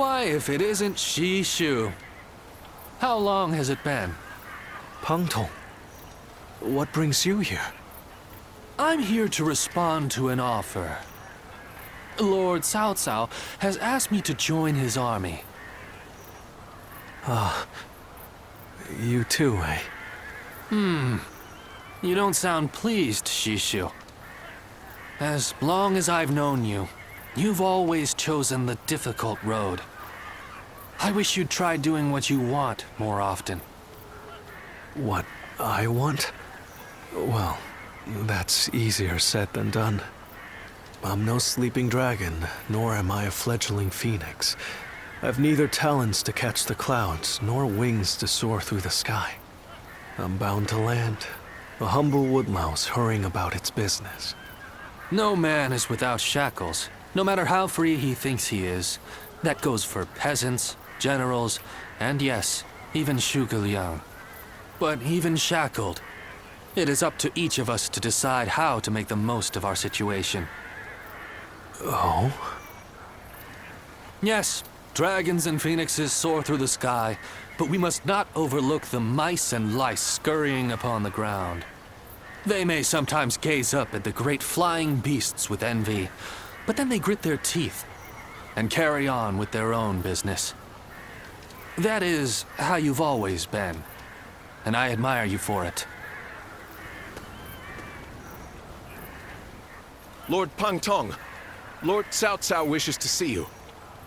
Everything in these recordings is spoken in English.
Why, if it isn't Shishu? How long has it been? Pangtong, what brings you here? I'm here to respond to an offer. Lord Cao Cao has asked me to join his army. You too, eh? You don't sound pleased, Shishu. As long as I've known you, you've always chosen the difficult road. I wish you'd try doing what you want more often. What I want? Well, that's easier said than done. I'm no sleeping dragon, nor am I a fledgling phoenix. I've neither talons to catch the clouds, nor wings to soar through the sky. I'm bound to land, a humble woodlouse hurrying about its business. No man is without shackles, no matter how free he thinks he is. That goes for peasants, generals, and yes, even Zhuge Liang. But even shackled, it is up to each of us to decide how to make the most of our situation. Oh? Yes, dragons and phoenixes soar through the sky, but we must not overlook the mice and lice scurrying upon the ground. They may sometimes gaze up at the great flying beasts with envy, but then they grit their teeth and carry on with their own business. That is how you've always been, and I admire you for it. Lord Pangtong, Lord Cao Cao wishes to see you.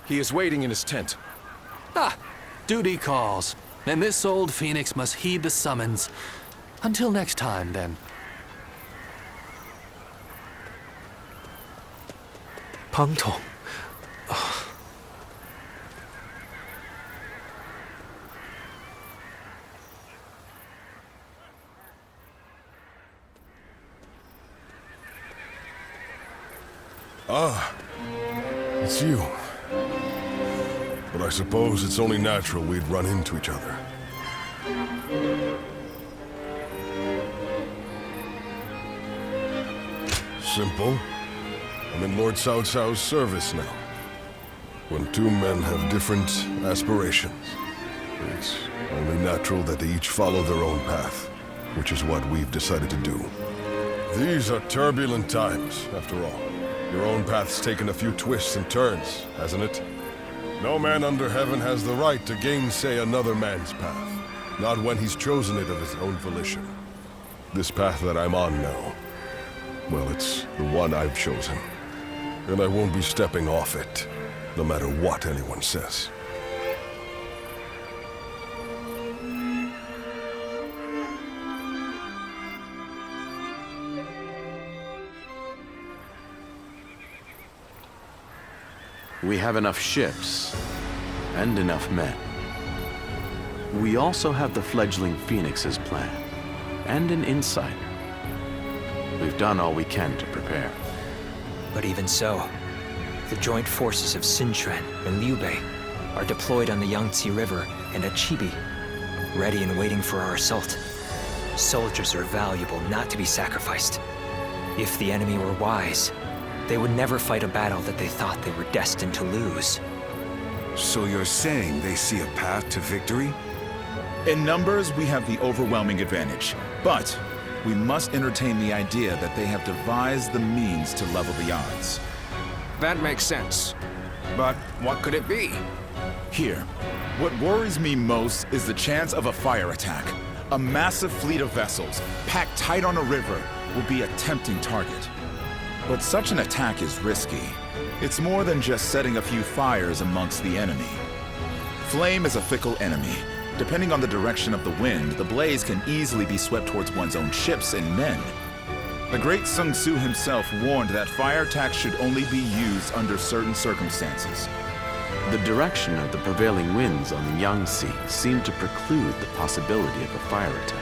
He is waiting in his tent. Ah, duty calls, and this old phoenix must heed the summons. Until next time, then. Pangtong. Ah, it's you. But I suppose it's only natural we'd run into each other. Simple. I'm in Lord Cao Cao's service now. When two men have different aspirations, it's only natural that they each follow their own path, which is what we've decided to do. These are turbulent times, after all. Your own path's taken a few twists and turns, hasn't it? No man under heaven has the right to gainsay another man's path, not when he's chosen it of his own volition. This path that I'm on now, well, it's the one I've chosen. And I won't be stepping off it, no matter what anyone says. We have enough ships, and enough men. We also have the fledgling Phoenix's plan, and an insider. We've done all we can to prepare. But even so, the joint forces of Sun Quan and Liu Bei are deployed on the Yangtze River and at Chibi, ready and waiting for our assault. Soldiers are valuable, not to be sacrificed. If the enemy were wise, they would never fight a battle that they thought they were destined to lose. So you're saying they see a path to victory? In numbers, we have the overwhelming advantage. But we must entertain the idea that they have devised the means to level the odds. That makes sense. But what could it be? Here, what worries me most is the chance of a fire attack. A massive fleet of vessels, packed tight on a river, will be a tempting target. But such an attack is risky. It's more than just setting a few fires amongst the enemy. Flame is a fickle enemy. Depending on the direction of the wind, the blaze can easily be swept towards one's own ships and men. The great Sun Tzu himself warned that fire attacks should only be used under certain circumstances. The direction of the prevailing winds on the Yangtze seemed to preclude the possibility of a fire attack.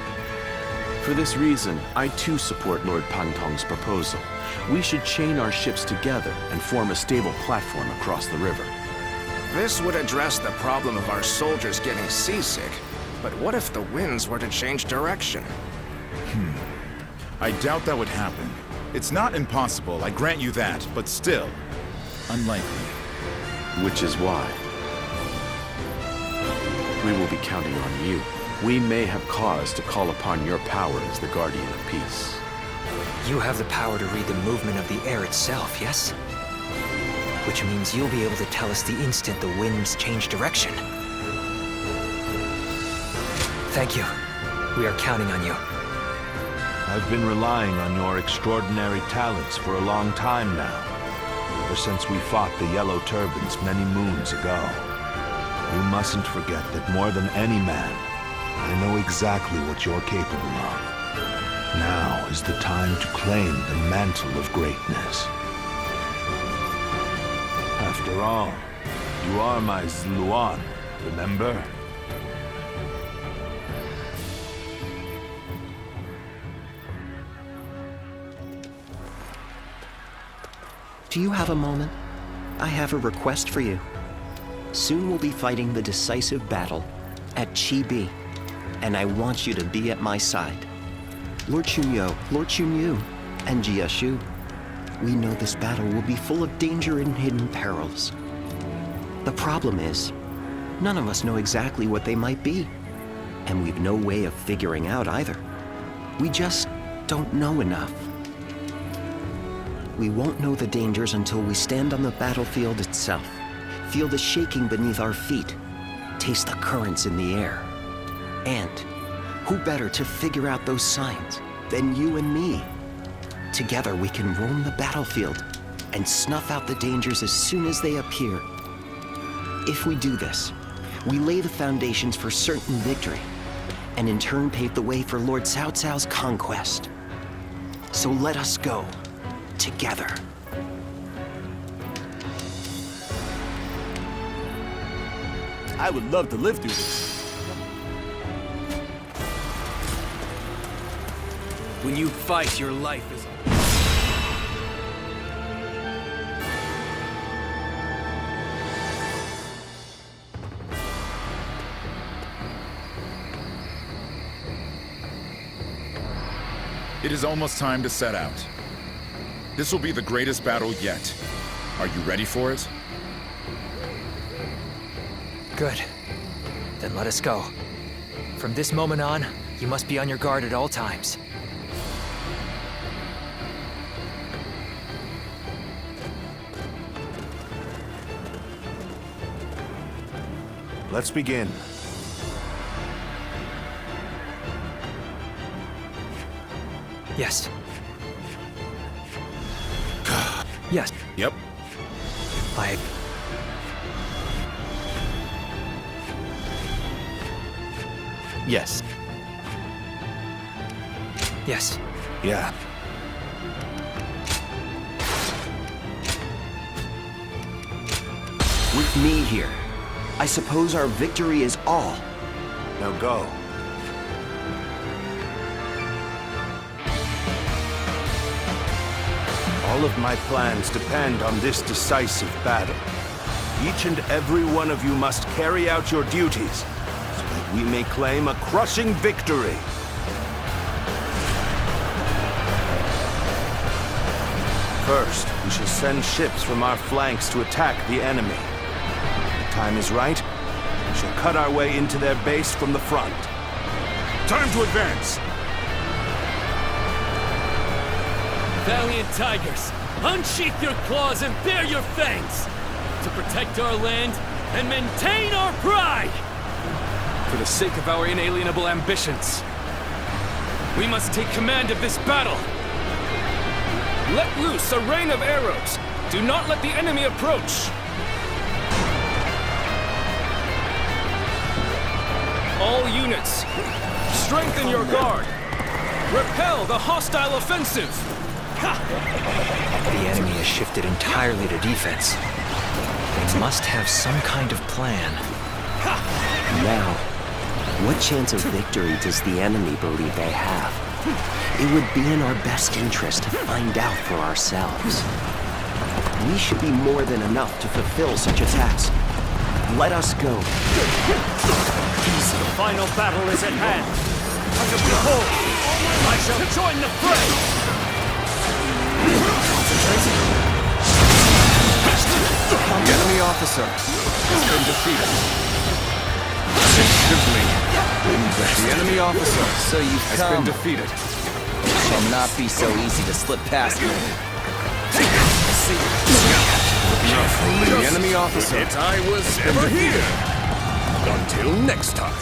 For this reason, I too support Lord Pangtong's proposal. We should chain our ships together and form a stable platform across the river. This would address the problem of our soldiers getting seasick. But what if the winds were to change direction? I doubt that would happen. It's not impossible, I grant you that, but still, unlikely. Which is why We will be counting on you. We may have cause to call upon your power as the Guardian of Peace. You have the power to read the movement of the air itself, yes? Which means you'll be able to tell us the instant the winds change direction. Thank you. We are counting on you. I've been relying on your extraordinary talents for a long time now. Ever since we fought the Yellow Turbans many moons ago. You mustn't forget that more than any man, I know exactly what you're capable of. Now is the time to claim the mantle of greatness. After all, you are my Zluan, remember? Do you have a moment? I have a request for you. Soon we'll be fighting the decisive battle at Chibi, and I want you to be at my side. Lord Chunyo, Lord Chunyu, and Jiashu, we know this battle will be full of danger and hidden perils. The problem is, none of us know exactly what they might be, and we've no way of figuring out either. We just don't know enough. We won't know the dangers until we stand on the battlefield itself, feel the shaking beneath our feet, taste the currents in the air. And who better to figure out those signs than you and me? Together we can roam the battlefield and snuff out the dangers as soon as they appear. If we do this, we lay the foundations for certain victory, and in turn pave the way for Lord Cao Cao's conquest. So let us go. Together. I would love to live through this. When you fight, your life is... It is almost time to set out. This will be the greatest battle yet. Are you ready for it? Good. Then let us go. From this moment on, you must be on your guard at all times. Let's begin. Yes. Yes. Yep. Yes. Yes. Yeah. With me here, I suppose our victory is all. Now go. All of my plans depend on this decisive battle. Each and every one of you must carry out your duties, so that we may claim a crushing victory. First, we shall send ships from our flanks to attack the enemy. When the time is right, we shall cut our way into their base from the front. Time to advance! Valiant tigers, unsheath your claws and bare your fangs to protect our land and maintain our pride! For the sake of our inalienable ambitions, we must take command of this battle. Let loose a rain of arrows. Do not let the enemy approach. All units, strengthen your guard. Repel the hostile offensive. The enemy has shifted entirely to defense. They must have some kind of plan. Now, what chance of victory does the enemy believe they have? It would be in our best interest to find out for ourselves. We should be more than enough to fulfill such a task. Let us go. The final battle is at hand. Behold, I shall join the fray! The enemy officer has been defeated. Effectively. The enemy officer So you've has come. been defeated. It shall not be so easy to slip past me. The enemy officer. I was ever here. Until next time.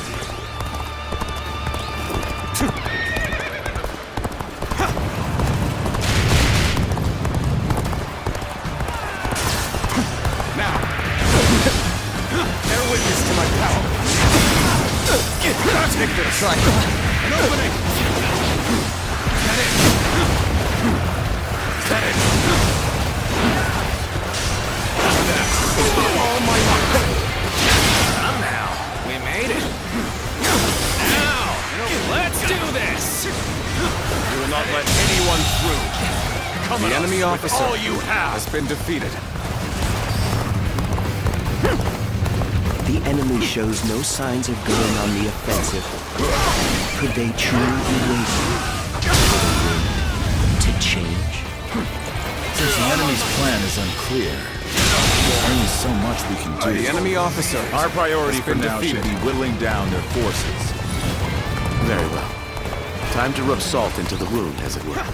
Bear witness to my power. Take this. Try. An opening. Is that it? Is that it? Oh my God. Somehow, we made it. Now, let's do this. We will not let anyone through. The enemy officer all you have. has been defeated. The enemy shows no signs of going on the offensive. Could they truly be waiting to change? Since the enemy's plan is unclear, there's only so much we can do. The enemy officer. Our priority has for been now should defeated. be whittling down their forces. Very well. Time to rub salt into the wound, as it were.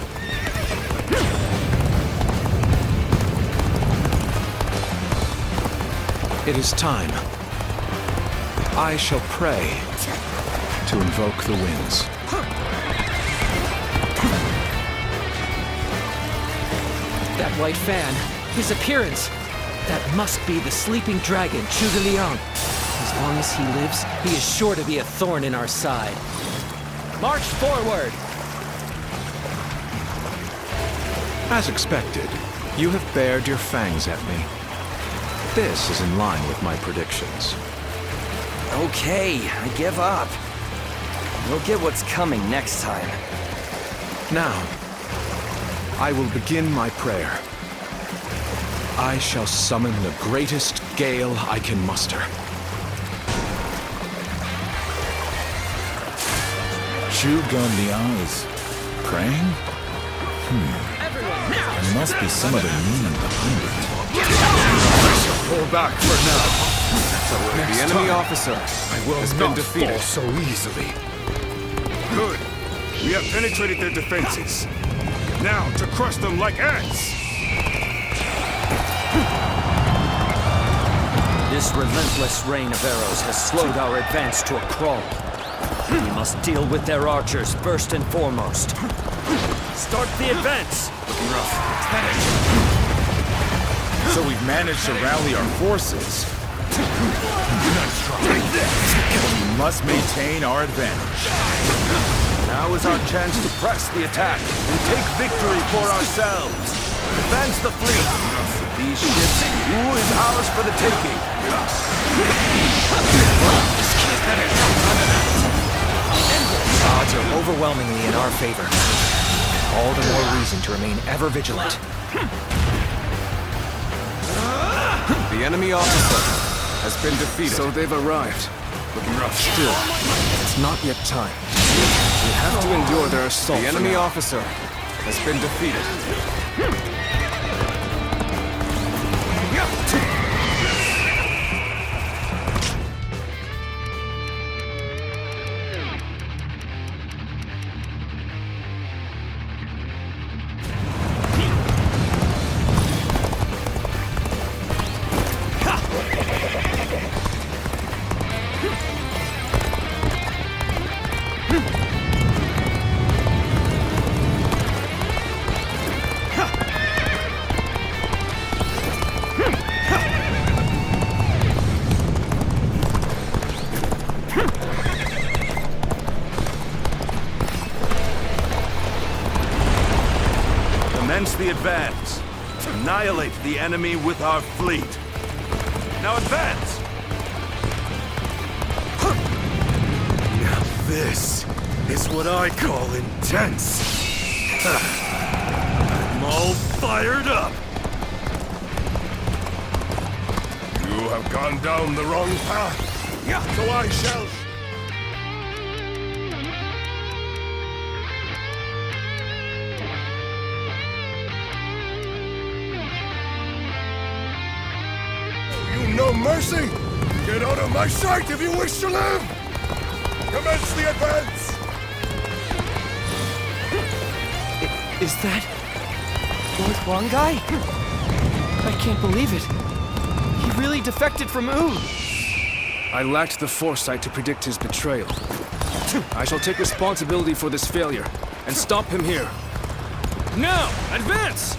It is time. I shall pray to invoke the winds. That white fan, his appearance. That must be the sleeping dragon, Chu de Liang. As long as he lives, he is sure to be a thorn in our side. March forward! As expected, you have bared your fangs at me. This is in line with my predictions. Okay, I give up. We'll get what's coming next time. Now, I will begin my prayer. I shall summon the greatest gale I can muster. Chu Liang is praying? There must be some other meaning behind it. Pull back for now. The enemy officer has been defeated so easily. Good. We have penetrated their defenses. Now to crush them like ants. This relentless rain of arrows has slowed our advance to a crawl. We must deal with their archers first and foremost. Start the advance! Looking rough. So we've managed to rally our forces. We must maintain our advantage. Now is our chance to press the attack and take victory for ourselves. Advance the fleet. These ships, who is ours for the taking? Odds are overwhelmingly in our favor. All the more reason to remain ever vigilant. The enemy officer has been defeated. So they've arrived. Looking rough. Still, it's not yet time. We have to endure their assault. The enemy officer has been defeated. Commence the advance. Annihilate the enemy with our fleet. Now advance! Now this is what I call intense. I'm all fired up. You have gone down the wrong path. So I shall... No mercy! Get out of my sight if you wish to live! Commence the advance! Is that Lord Huangai? I can't believe it. He really defected from Wu. I lacked the foresight to predict his betrayal. I shall take responsibility for this failure and stop him here. Now, advance!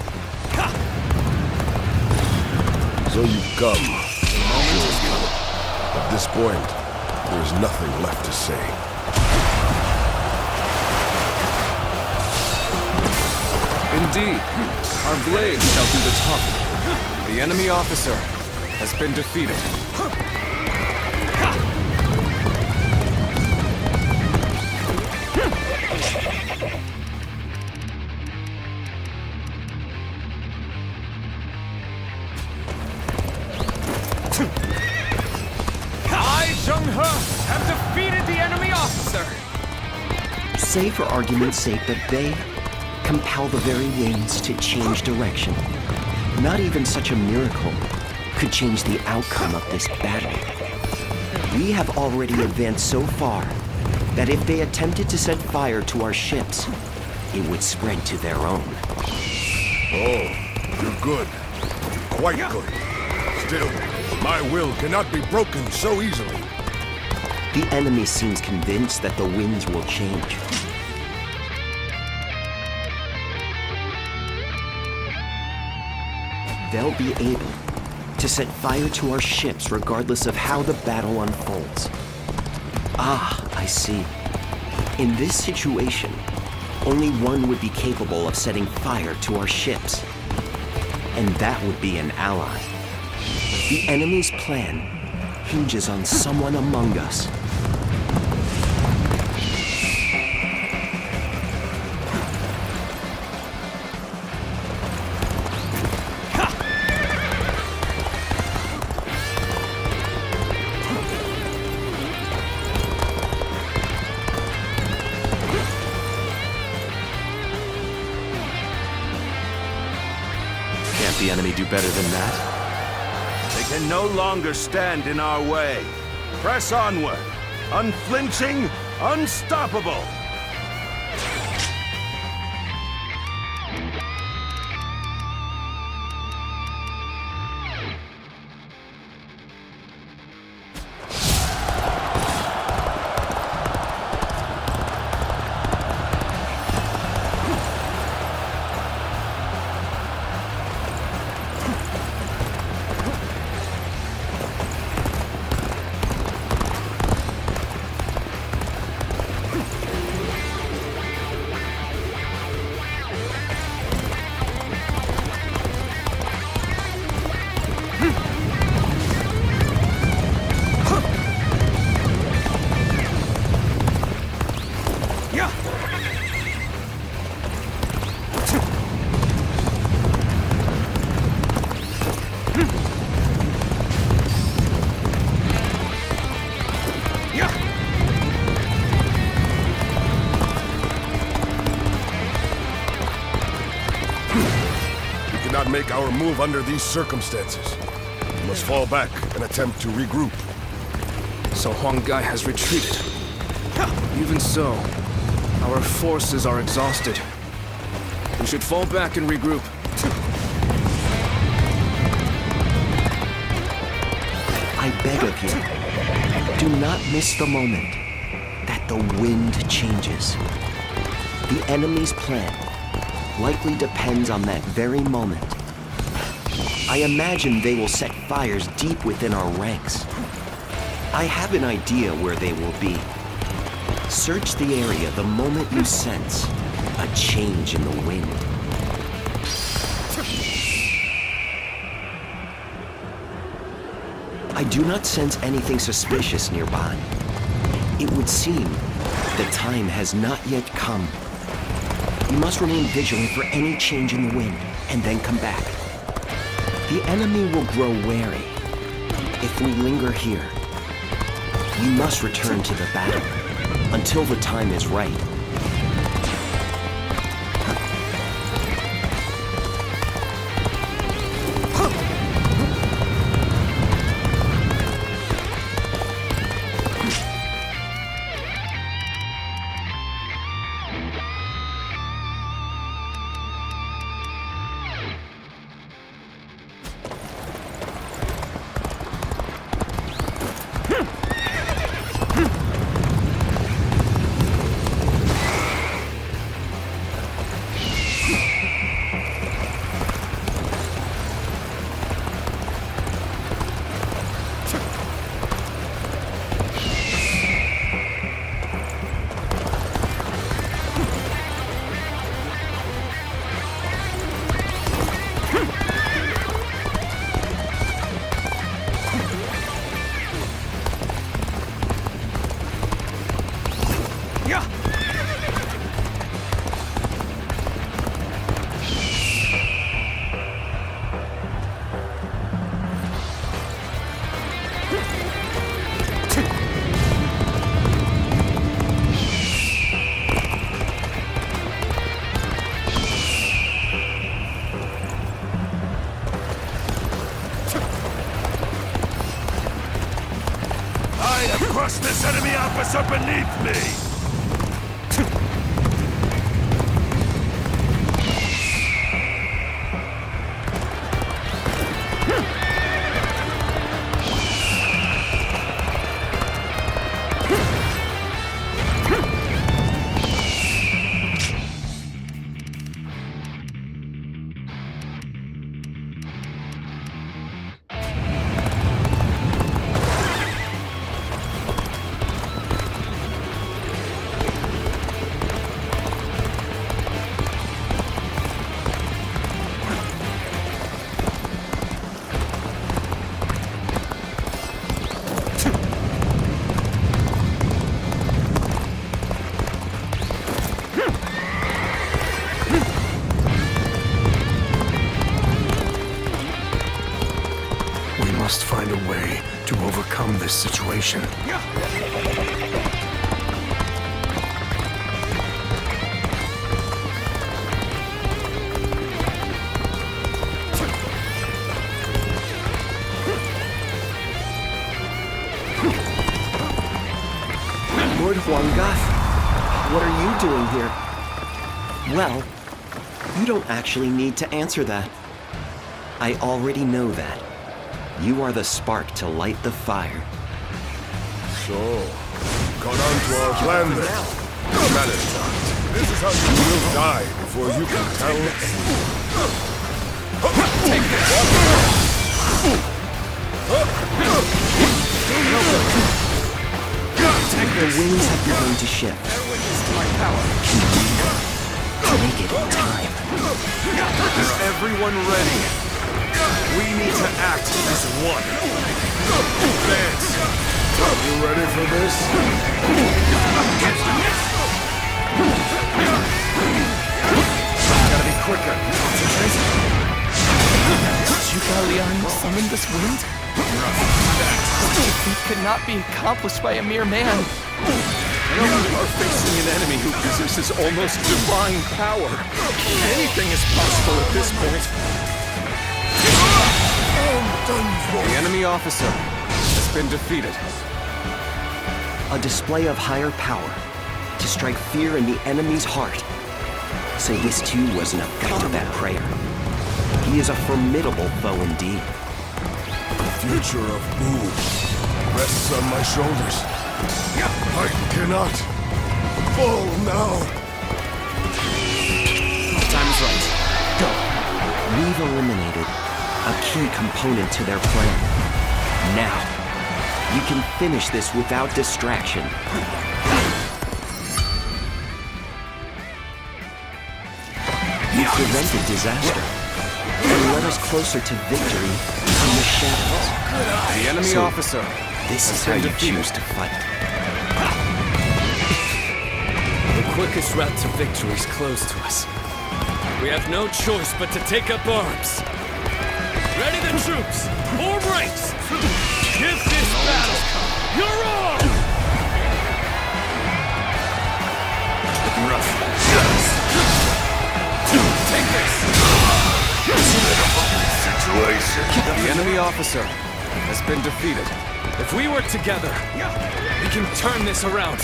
So you've come. The moment has come. At this point, there is nothing left to say. Indeed, our blade shall do the talking. The enemy officer has been defeated. Have defeated the enemy officer! Say for argument's sake that they compel the very winds to change direction. Not even such a miracle could change the outcome of this battle. We have already advanced so far that if they attempted to set fire to our ships, it would spread to their own. Oh, you're good. Quite good. Still, my will cannot be broken so easily. The enemy seems convinced that the winds will change. They'll be able to set fire to our ships regardless of how the battle unfolds. Ah, I see. In this situation, only one would be capable of setting fire to our ships. And that would be an ally. The enemy's plan hinges on someone among us. Can't the enemy do better than that? They can no longer stand in our way. Press onward, unflinching, unstoppable. Make our move under these circumstances. We must fall back and attempt to regroup. So Huangai has retreated. Even so, our forces are exhausted. We should fall back and regroup. I beg of you, do not miss the moment that the wind changes. The enemy's plan likely depends on that very moment. I imagine they will set fires deep within our ranks. I have an idea where they will be. Search the area the moment you sense a change in the wind. I do not sense anything suspicious nearby. It would seem the time has not yet come. We must remain vigilant for any change in the wind, and then come back. The enemy will grow wary. If we linger here, we must return to the battle until the time is right. officer beneath me! Must find a way to overcome this situation. Lord Huangath, what are you doing here? Well, you don't actually need to answer that. I already know that. You are the spark to light the fire. So, got on to our plan then. Manage. This is how you will die before you can tell us. Take this! The winds have begun to shift. Make it in time. Is everyone ready? We need to act as one. Vance, are you ready for this? Gotta be quicker. Concentrate. Did Zhuge Liang summon this wind? It could not be accomplished by a mere man. You are facing an enemy who possesses almost divine power. Anything is possible at this point. The enemy officer has been defeated. A display of higher power to strike fear in the enemy's heart. So this too was an effect of that prayer. He is a formidable foe indeed. The future of Boo rests on my shoulders. I cannot fall now. Time's right. Go. We've eliminated a key component to their plan. Now, we can finish this without distraction. You prevented disaster and led us closer to victory from the shadows. The enemy officer. This is how you choose to fight. The quickest route to victory is closed to us. We have no choice but to take up arms. Ready the troops! Form ranks! Give this battle your all! Rough. Take this! Situation. The enemy officer has been defeated. If we work together, we can turn this around.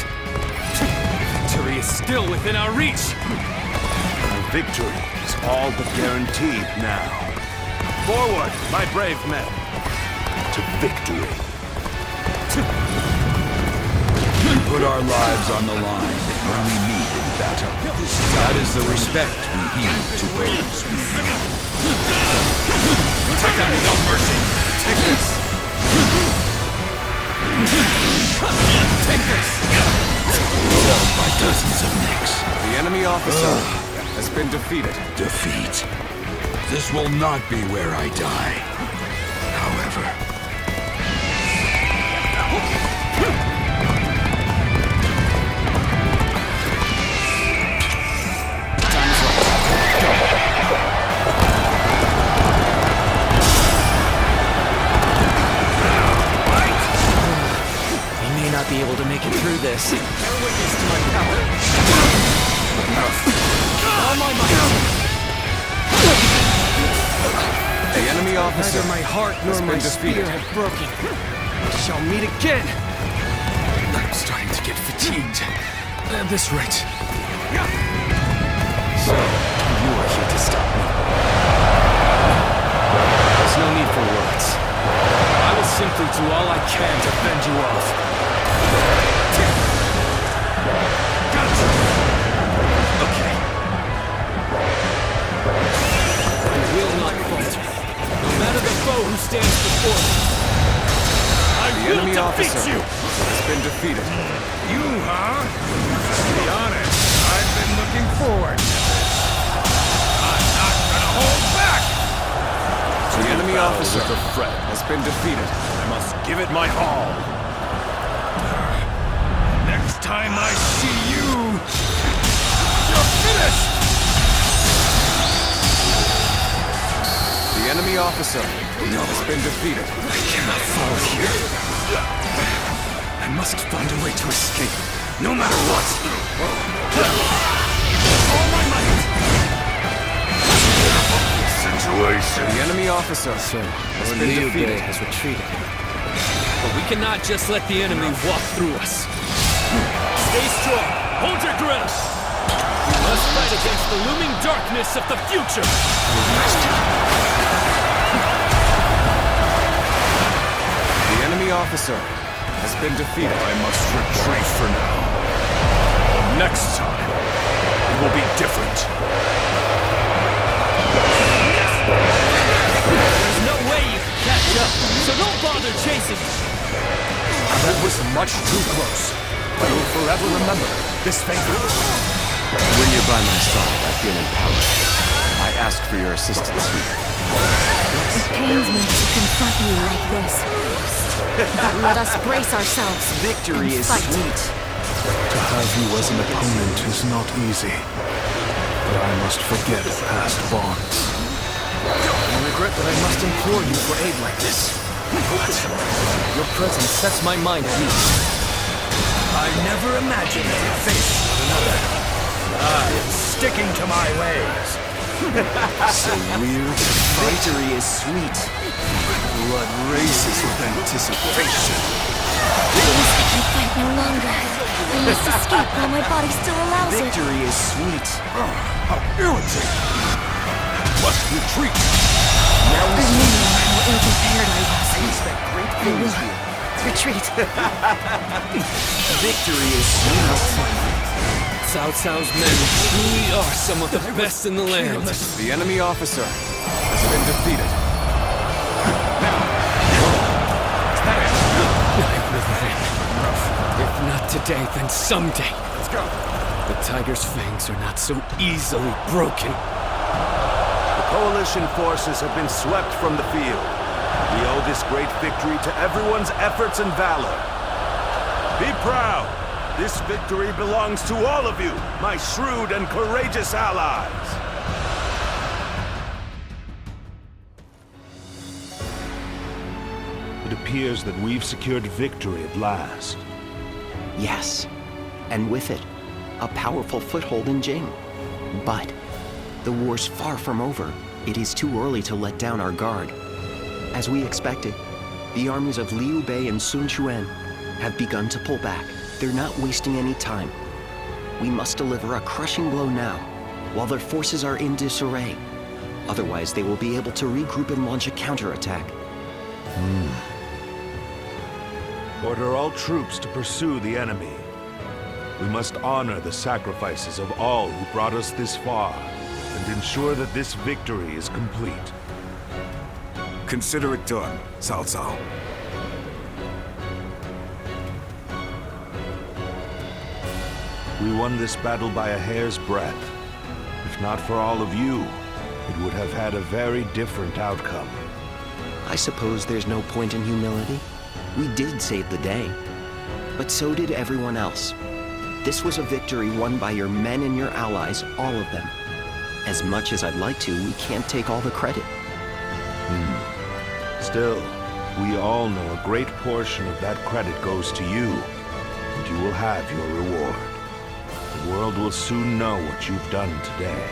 Victory is still within our reach. Our victory is all but guaranteed now. Forward, my brave men, to victory. We put our lives on the line when we meet in battle. That is the respect we heed to those we fear. Take that, no mercy! Take this! Take this! Followed by dozens of nicks. The enemy officer has been defeated. Defeat. This will not be where I die. However. We may not be able to make it through this. Bear witness to my power. All my might. The enemy officer. Neither my heart nor my spear have broken. We shall meet again. I'm starting to fatigued. At this rate. So, you are here to stop me. There's no need for words. I will simply do all I can to fend you off. Gotcha! Okay. I will not falter. No matter the foe who stands before me. The enemy officer has been defeated. You, huh? To be honest, I've been looking forward to this. I'm not gonna hold back! The enemy officer has been defeated. I must give it my all. Next time I see you, you're finished! The enemy officer has been defeated. I cannot fall here. I must find a way to escape, no matter what. All my might. Situation. The enemy officer has been defeated. Has retreated. But we cannot just let the enemy walk through us. Stay strong. Hold your ground. We must fight against the looming darkness of the future. The enemy officer has been defeated. I must retreat for now. Next time, it will be different. There's no way you can catch up, so don't bother chasing me. That was much too close. I will forever remember this favor. When you're by my side, I feel empowered. I ask for your assistance here. It pains me to confront you like this. But let us brace ourselves. Victory is sweet. To have you as an opponent is not easy. But I must forget past bonds. I regret that I must implore you for aid like this. But your presence sets my mind at ease. I never imagined I would face one another. I am sticking to my ways. So weird. Victory is sweet. Blood races with anticipation. Please, I can fight no longer. I must escape while my body still allows it. Victory is sweet. How irritating! Must retreat. I knew how ill-prepared I was. I will retreat. Victory is sweet. Cao Cao's men truly are some of the best in the land. The enemy officer has been defeated. I will win. If not today, then someday. Let's go. The tiger's fangs are not so easily broken. The coalition forces have been swept from the field. We owe this great victory to everyone's efforts and valor. Be proud. This victory belongs to all of you, my shrewd and courageous allies. It appears that we've secured victory at last. Yes, and with it, a powerful foothold in Jing. But the war's far from over. It is too early to let down our guard. As we expected, the armies of Liu Bei and Sun Quan have begun to pull back. They're not wasting any time. We must deliver a crushing blow now, while their forces are in disarray. Otherwise, they will be able to regroup and launch a counterattack. Order all troops to pursue the enemy. We must honor the sacrifices of all who brought us this far, and ensure that this victory is complete. Consider it done, Cao Cao. We won this battle by a hair's breadth. If not for all of you, it would have had a very different outcome. I suppose there's no point in humility. We did save the day. But so did everyone else. This was a victory won by your men and your allies, all of them. As much as I'd like to, we can't take all the credit. Still, we all know a great portion of that credit goes to you, and you will have your reward. The world will soon know what you've done today.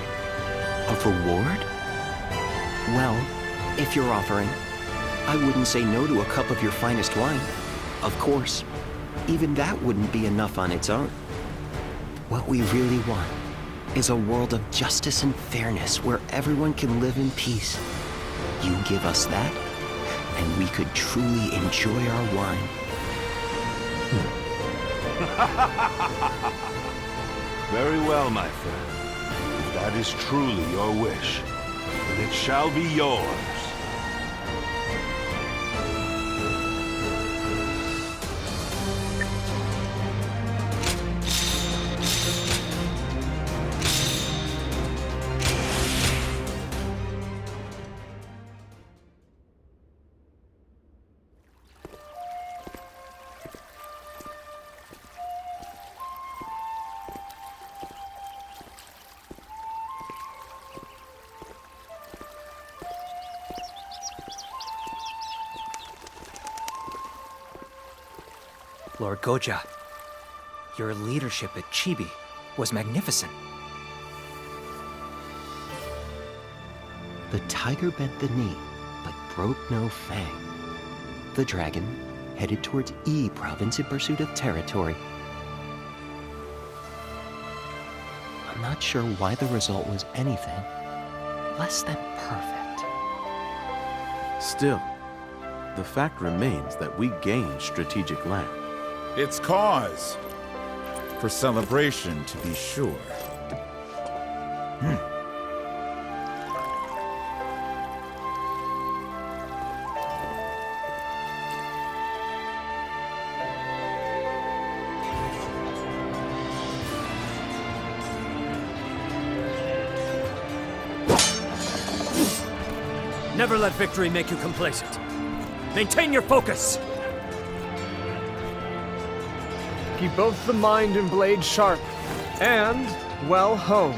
A reward? Well, if you're offering, I wouldn't say no to a cup of your finest wine. Of course. even that wouldn't be enough on its own. What we really want is a world of justice and fairness where everyone can live in peace. You give us that, and we could truly enjoy our wine. Very well, my friend. If that is truly your wish, then it shall be yours. Lord Goja, your leadership at Chibi was magnificent. The tiger bent the knee, but broke no fang. The dragon headed towards E province in pursuit of territory. I'm not sure why the result was anything less than perfect. Still, the fact remains that we gained strategic land. It's cause for celebration, to be sure. Never let victory make you complacent. Maintain your focus! Keep both the mind and blade sharp, and well honed.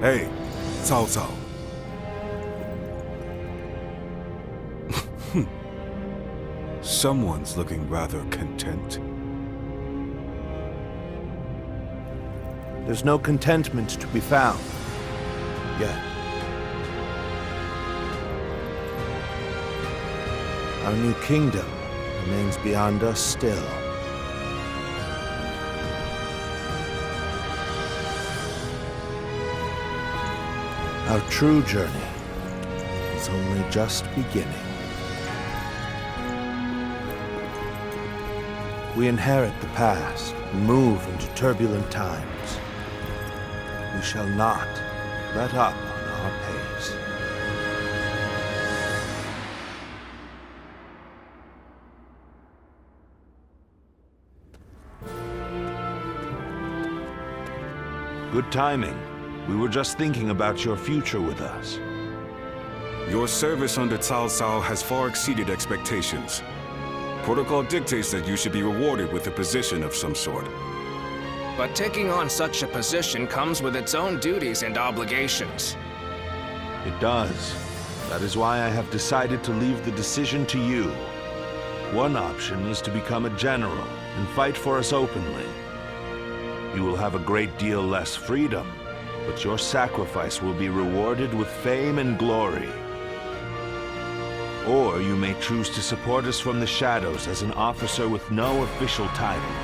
Hey, Cao Cao. Someone's looking rather content. There's no contentment to be found. Yet. Our new kingdom remains beyond us still. Our true journey is only just beginning. We inherit the past and move into turbulent times. We shall not let up on our pace. Good timing. We were just thinking about your future with us. Your service under Cao Cao has far exceeded expectations. Protocol dictates that you should be rewarded with a position of some sort. But taking on such a position comes with its own duties and obligations. It does. That is why I have decided to leave the decision to you. One option is to become a general and fight for us openly. You will have a great deal less freedom, but your sacrifice will be rewarded with fame and glory. Or you may choose to support us from the shadows as an officer with no official title.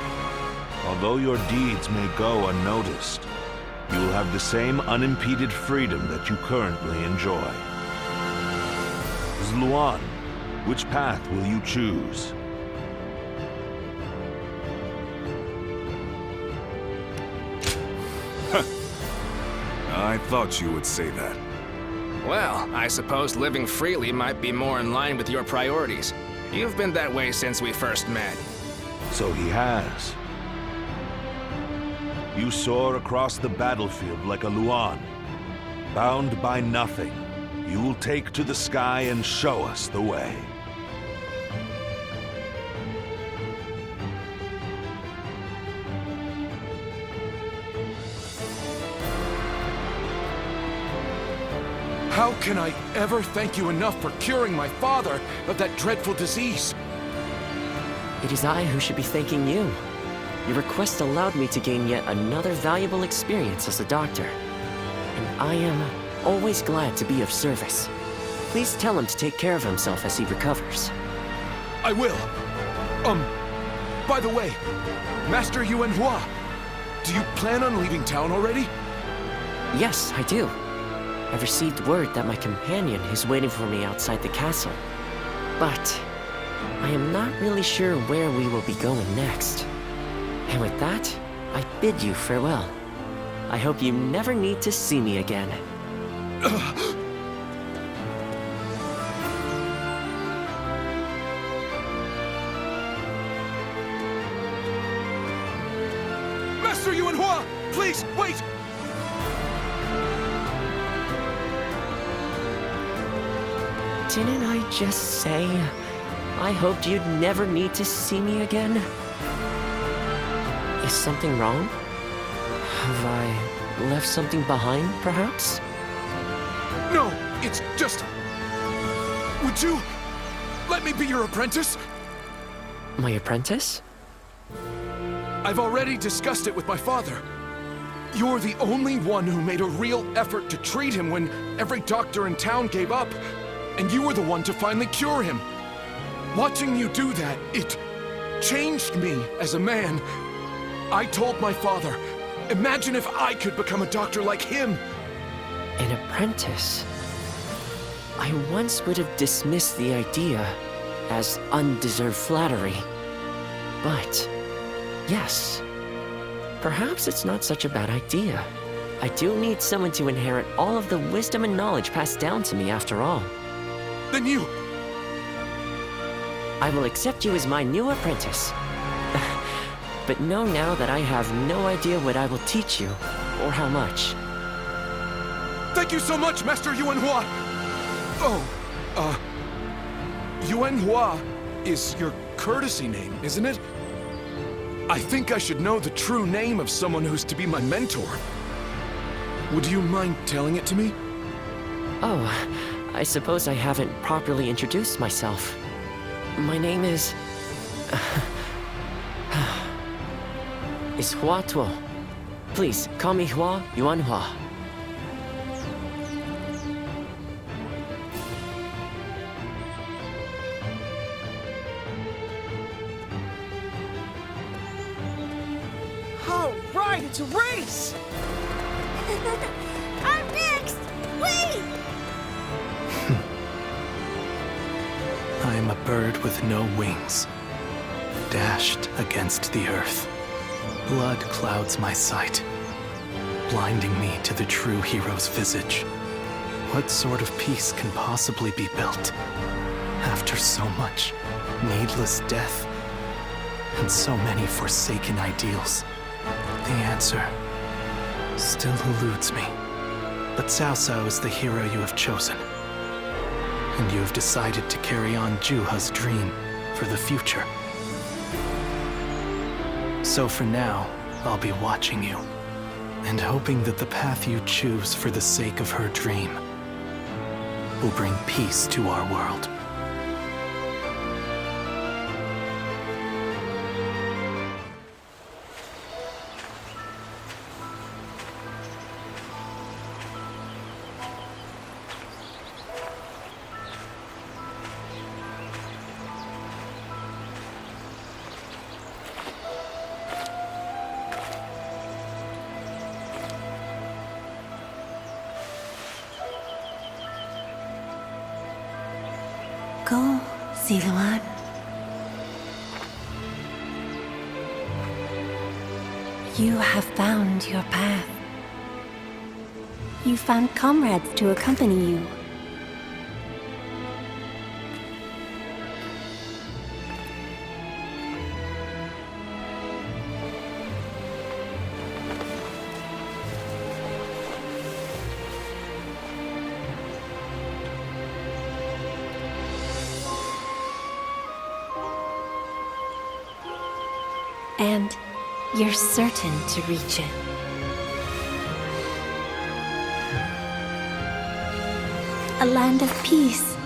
Although your deeds may go unnoticed, you will have the same unimpeded freedom that you currently enjoy. Zluan, which path will you choose? I thought you would say that. Well, I suppose living freely might be more in line with your priorities. You've been that way since we first met. So he has. You soar across the battlefield like a Luan. Bound by nothing, you will take to the sky and show us the way. How can I ever thank you enough for curing my father of that dreadful disease? It is I who should be thanking you. Your request allowed me to gain yet another valuable experience as a doctor. And I am always glad to be of service. Please tell him to take care of himself as he recovers. I will. By the way, Master Yuanhua, do you plan on leaving town already? Yes, I do. I've received word that my companion is waiting for me outside the castle. But I am not really sure where we will be going next. And with that, I bid you farewell. I hope you never need to see me again. Master Yuanhua, please, wait! Didn't I just say I hoped you'd never need to see me again? Is something wrong? Have I left something behind, perhaps? No, it's just... Would you let me be your apprentice? My apprentice? I've already discussed it with my father. You're the only one who made a real effort to treat him when every doctor in town gave up, and you were the one to finally cure him. Watching you do that, it changed me as a man. I told my father, imagine if I could become a doctor like him. An apprentice? I once would have dismissed the idea as undeserved flattery. But, yes, perhaps it's not such a bad idea. I do need someone to inherit all of the wisdom and knowledge passed down to me after all. Then you... I will accept you as my new apprentice. But know now that I have no idea what I will teach you, or how much. Thank you so much, Master Yuanhua! Yuanhua is your courtesy name, isn't it? I think I should know the true name of someone who's to be my mentor. Would you mind telling it to me? Oh, I suppose I haven't properly introduced myself. My name is Hua Tuo. Please, call me Hua Yuanhua. All right, it's a race! I'm next! Wait! I am a bird with no wings, dashed against the earth. Blood clouds my sight, blinding me to the true hero's visage. What sort of peace can possibly be built after so much needless death and so many forsaken ideals? The answer still eludes me. But Cao Cao is the hero you have chosen. And you have decided to carry on Juha's dream for the future. So for now, I'll be watching you, and hoping that the path you choose for the sake of her dream will bring peace to our world. Go, Ziluan. You have found your path. You found comrades to accompany you. And you're certain to reach it. A land of peace,